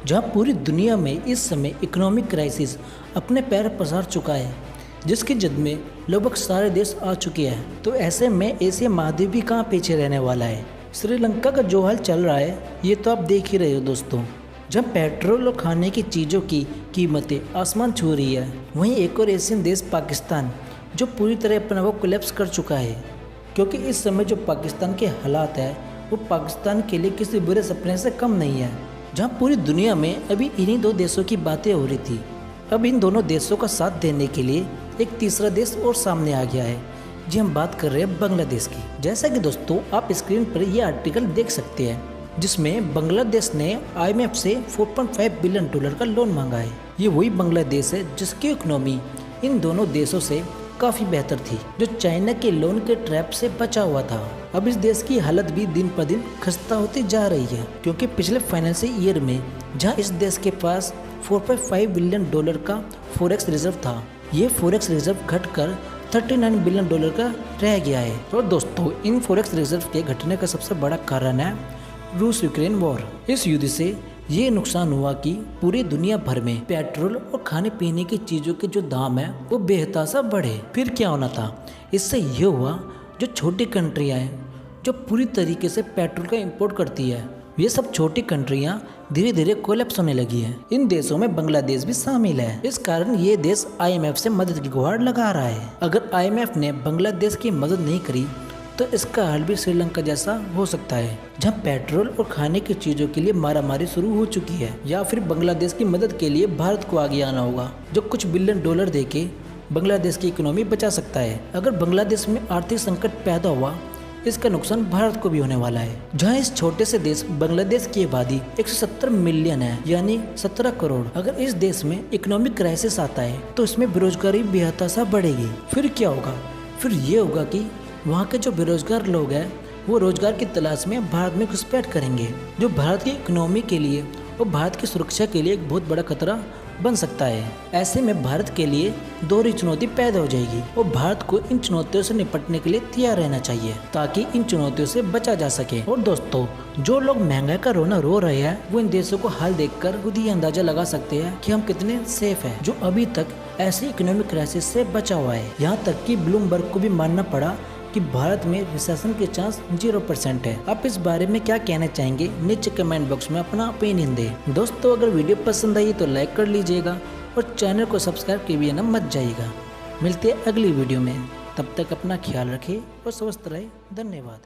जहां पूरी दुनिया में इस समय इकोनॉमिक क्राइसिस अपने पैर पसार चुका है, जिसकी जद में लगभग सारे देश आ चुके हैं। तो ऐसे में एशिया महाद्वीप भी कहाँ पीछे रहने वाला है। श्रीलंका का जो हाल चल रहा है ये तो आप देख ही रहे हो दोस्तों। जब पेट्रोल और खाने की चीज़ों की कीमतें आसमान छू रही है, वहीं एक और एशियन देश पाकिस्तान जो पूरी तरह अपना वो कोलैप्स कर चुका है, क्योंकि इस समय जो पाकिस्तान के हालात है वो पाकिस्तान के लिए किसी बुरे सपने से कम नहीं है। जहां पूरी दुनिया में अभी इन्हीं दो देशों की बातें हो रही थी, अब इन दोनों देशों का साथ देने के लिए एक तीसरा देश और सामने आ गया है। जी हम बात कर रहे हैं बांग्लादेश की। जैसा कि दोस्तों आप स्क्रीन पर ये आर्टिकल देख सकते हैं, जिसमें बांग्लादेश ने IMF से $4.5 बिलियन का लोन मांगा है। ये वही बांग्लादेश है जिसकी इकोनॉमी इन दोनों देशों से काफ़ी बेहतर थी, जो चाइना के लोन के ट्रैप से बचा हुआ था। अब इस देश की हालत भी दिन पर दिन खस्ता होती जा रही है, क्योंकि पिछले फाइनेंशियल ईयर में जहां इस देश के पास $4.5 बिलियन का फॉरेक्स रिजर्व था, ये फॉरेक्स रिजर्व घटकर $39 बिलियन का रह गया है। और दोस्तों इन फॉरेक्स रिजर्व के घटने का सबसे बड़ा कारण है रूस यूक्रेन वॉर। इस युद्ध से ये नुकसान हुआ कि पूरी दुनिया भर में पेट्रोल और खाने पीने की चीज़ों के जो दाम है वो बेतहाशा बढ़े। फिर क्या होना था, इससे ये हुआ जो छोटी कंट्रियाँ हैं जो पूरी तरीके से पेट्रोल का इंपोर्ट करती है, ये सब छोटी कंट्रियाँ धीरे धीरे कोलैप्स होने लगी हैं। इन देशों में बांग्लादेश भी शामिल है। इस कारण ये देश IMF से मदद की गुहार लगा रहा है। अगर IMF ने बांग्लादेश की मदद नहीं करी तो इसका हाल भी श्रीलंका जैसा हो सकता है, जहां पेट्रोल और खाने की चीज़ों के लिए मारामारी शुरू हो चुकी है। या फिर बांग्लादेश की मदद के लिए भारत को आगे आना होगा, जो कुछ बिलियन डॉलर देके बांग्लादेश की इकोनॉमी बचा सकता है। अगर बांग्लादेश में आर्थिक संकट पैदा हुआ, इसका नुकसान भारत को भी होने वाला है। जहां इस छोटे से देश बांग्लादेश की आबादी 170 मिलियन है, यानी 17 करोड़। अगर इस देश में इकोनॉमिक क्राइसिस आता है तो इसमें बेरोजगारी बेहताशा बढ़ेगी। फिर क्या होगा, फिर ये होगा कि वहाँ के जो बेरोजगार लोग हैं वो रोजगार की तलाश में भारत में घुसपैठ करेंगे, जो भारत की इकोनॉमी के लिए और भारत की सुरक्षा के लिए एक बहुत बड़ा खतरा बन सकता है। ऐसे में भारत के लिए दोहरी चुनौती पैदा हो जाएगी और भारत को इन चुनौतियों से निपटने के लिए तैयार रहना चाहिए, ताकि इन चुनौतियों से बचा जा सके। और दोस्तों जो लोग महंगाई का रोना रो रहे हैं वो इन देशों को हाल देखकर खुद ही अंदाजा लगा सकते हैं कि हम कितने सेफ हैं, जो अभी तक ऐसी इकोनॉमिक क्राइसिस से बचा हुआ है। यहाँ तक कि ब्लूमबर्ग को भी मानना पड़ा कि भारत में रिसेशन के चांस 0% है। आप इस बारे में क्या कहना चाहेंगे, नीचे कमेंट बॉक्स में अपना ओपिनियन दें। दोस्तों अगर वीडियो पसंद आई तो लाइक कर लीजिएगा और चैनल को सब्सक्राइब किए बिना मत जाइएगा। मिलते हैं अगली वीडियो में, तब तक अपना ख्याल रखें और स्वस्थ रहे। धन्यवाद।